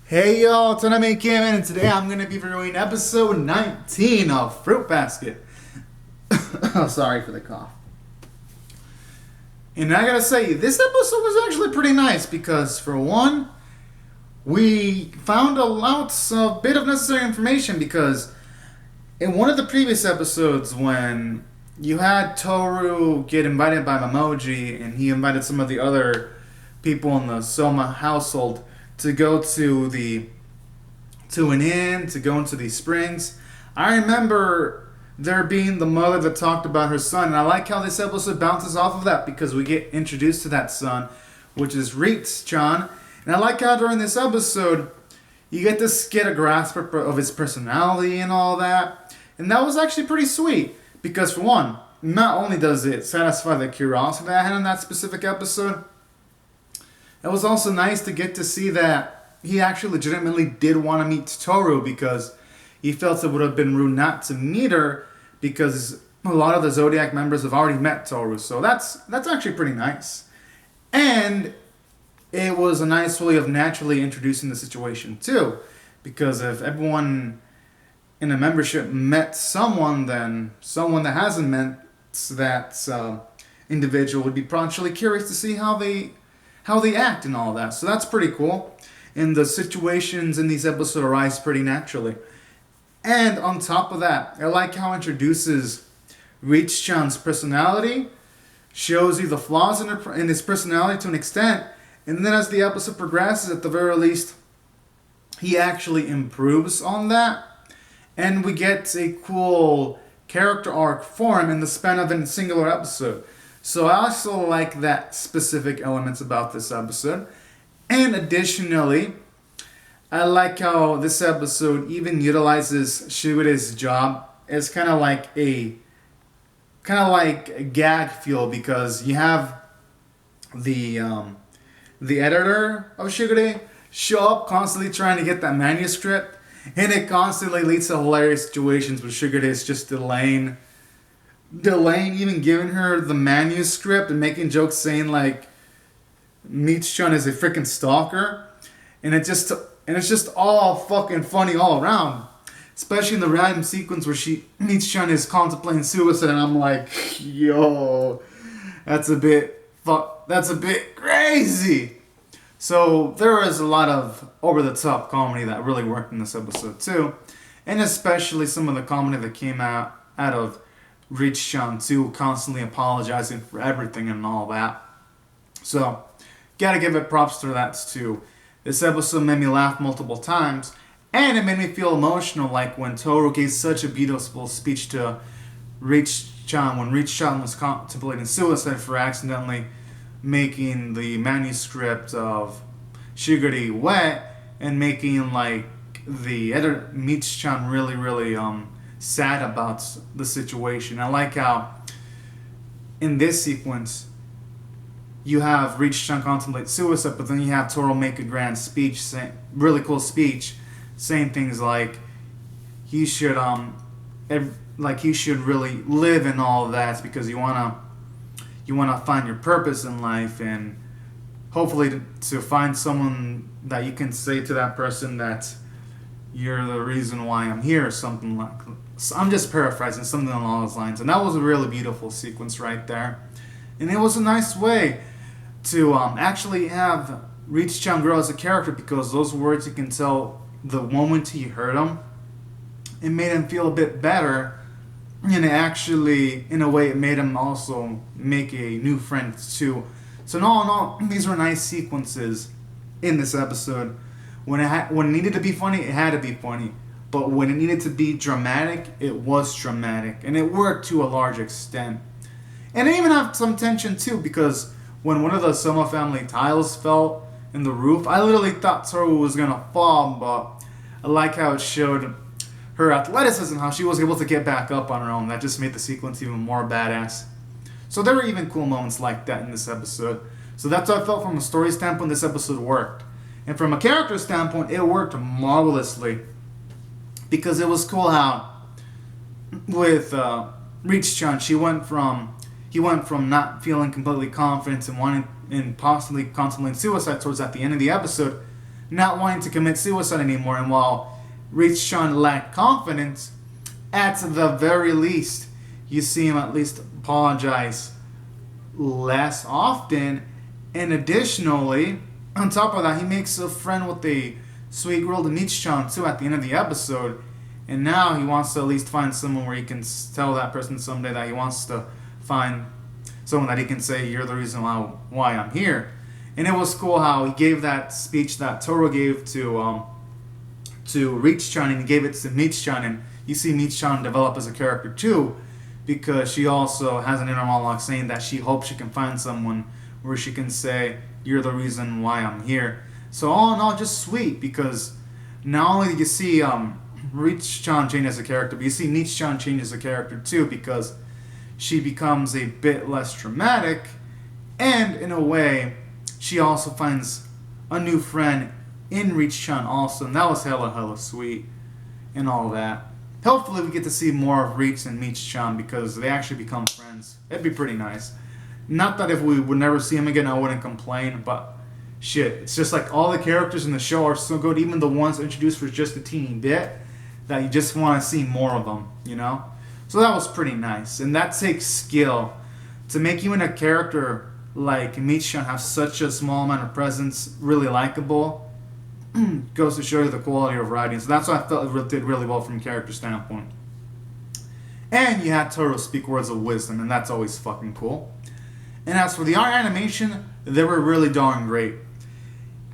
Hey y'all, it's Anime Cameron, and today I'm going to be reviewing episode 19 of Fruit Basket. Oh, sorry for the cough. And I gotta say, this episode was actually pretty nice because, for one, we found a bit of necessary information because in one of the previous episodes when you had Toru get invited by Memoji and he invited some of the other people in the Soma household to go to an inn, to go into these springs. I remember there being the mother that talked about her son, and I like how this episode bounces off of that because we get introduced to that son, which is Reitz-chan. And I like how during this episode you get to get a grasp of his personality and all that. And that was actually pretty sweet because, for one, not only does it satisfy the curiosity that I had in that specific episode, it was also nice to get to see that he actually legitimately did want to meet Toru because he felt it would have been rude not to meet her because a lot of the Zodiac members have already met Toru. So that's actually pretty nice. And it was a nice way of naturally introducing the situation too. Because if everyone in a membership met someone, then someone that hasn't met that individual would be potentially curious to see how they act and all that. So that's pretty cool. And the situations in these episodes arise pretty naturally. And on top of that, I like how it introduces Reitz-chan's personality, shows you the flaws in his personality to an extent, and then as the episode progresses, at the very least, he actually improves on that. And we get a cool character arc for him in the span of a singular episode. So I also like that specific elements about this episode. And additionally, I like how this episode even utilizes Shigeru's job as kind of like a gag feel because you have the editor of Shigure show up constantly trying to get that manuscript, and it constantly leads to hilarious situations where Shigure is just delaying even giving her the manuscript and making jokes saying like Reitz-chan is a freaking stalker, and it's just all fucking funny all around, especially in the random sequence where Reitz-chan is contemplating suicide, and I'm like, yo, that's a bit crazy. So there was a lot of over the top comedy that really worked in this episode too, and especially some of the comedy that came out of Reitz-chan too, constantly apologizing for everything and all that. So, gotta give it props to that too. This episode made me laugh multiple times, and it made me feel emotional, like when Toru gave such a beautiful speech to Reitz-chan when Reitz-chan was contemplating suicide for accidentally making the manuscript of Shigure wet and making like the editor Reitz-chan really sad about the situation. I like how in this sequence you have Reitz-chan contemplate suicide, but then you have Toru make a grand speech, really cool speech, saying things like he should really live and all of that because you wanna find your purpose in life, and hopefully to find someone that you can say to that person that you're the reason why I'm here, or something like. I'm just paraphrasing, something along those lines, and that was a really beautiful sequence right there, and it was a nice way to actually have Reitz-chan grow as a character because those words, you can tell the moment he heard them, it made him feel a bit better, and it actually, in a way, it made him also make a new friend too. So in all, these were nice sequences in this episode. When it needed to be funny, it had to be funny. But when it needed to be dramatic, it was dramatic. And it worked to a large extent. And it even had some tension too, because when one of the Soma family tiles fell in the roof, I literally thought Toru was going to fall, but I like how it showed her athleticism, how she was able to get back up on her own. That just made the sequence even more badass. So there were even cool moments like that in this episode. So that's how I felt from a story standpoint. This episode worked. And from a character standpoint, it worked marvelously. Because it was cool how, with Reitz-chan, he went from not feeling completely confident and possibly contemplating suicide towards at the end of the episode, not wanting to commit suicide anymore. And while Reach-chan lacked confidence, at the very least, you see him at least apologize less often. And additionally, on top of that, he makes a friend with a sweet girl, the Meech-chan, too, at the end of the episode. And now he wants to at least find someone where he can tell that person someday that he wants to find someone that he can say, you're the reason why I'm here. And it was cool how he gave that speech that Toro gave to Reach-chan, and he gave it to Meech-chan. And you see Meech-chan develop as a character too, because she also has an inner monologue saying that she hopes she can find someone where she can say, you're the reason why I'm here. So all in all, just sweet, because not only do you see Reach-chan change as a character, but you see Meech-chan change as a character too, because she becomes a bit less dramatic, and in a way, she also finds a new friend in Reach-chan also, and that was hella sweet and all that. Hopefully we get to see more of Reach and Meech-chan because they actually become friends. It'd be pretty nice. Not that if we would never see him again, I wouldn't complain, but shit, it's just like all the characters in the show are so good, even the ones introduced for just a teeny bit, that you just want to see more of them, you know? So that was pretty nice, and that takes skill. To make even a character like Meech-chan have such a small amount of presence, really likable, goes to show you the quality of writing. So that's why I felt it did really well from a character standpoint. And you had Toro speak words of wisdom, and that's always fucking cool. And as for the art animation, they were really darn great.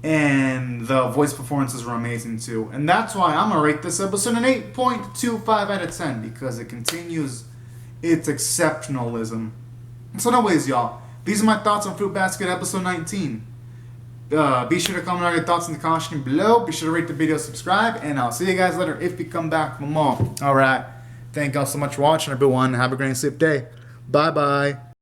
And the voice performances were amazing too. And that's why I'm going to rate this episode an 8.25 out of 10, because it continues its exceptionalism. So anyways, y'all, these are my thoughts on Fruit Basket episode 19. Be sure to comment on your thoughts in the comment section below. Be sure to rate the video, subscribe, and I'll see you guys later if you come back for more. Alright, thank y'all so much for watching, everyone. Have a great and safe day. Bye-bye.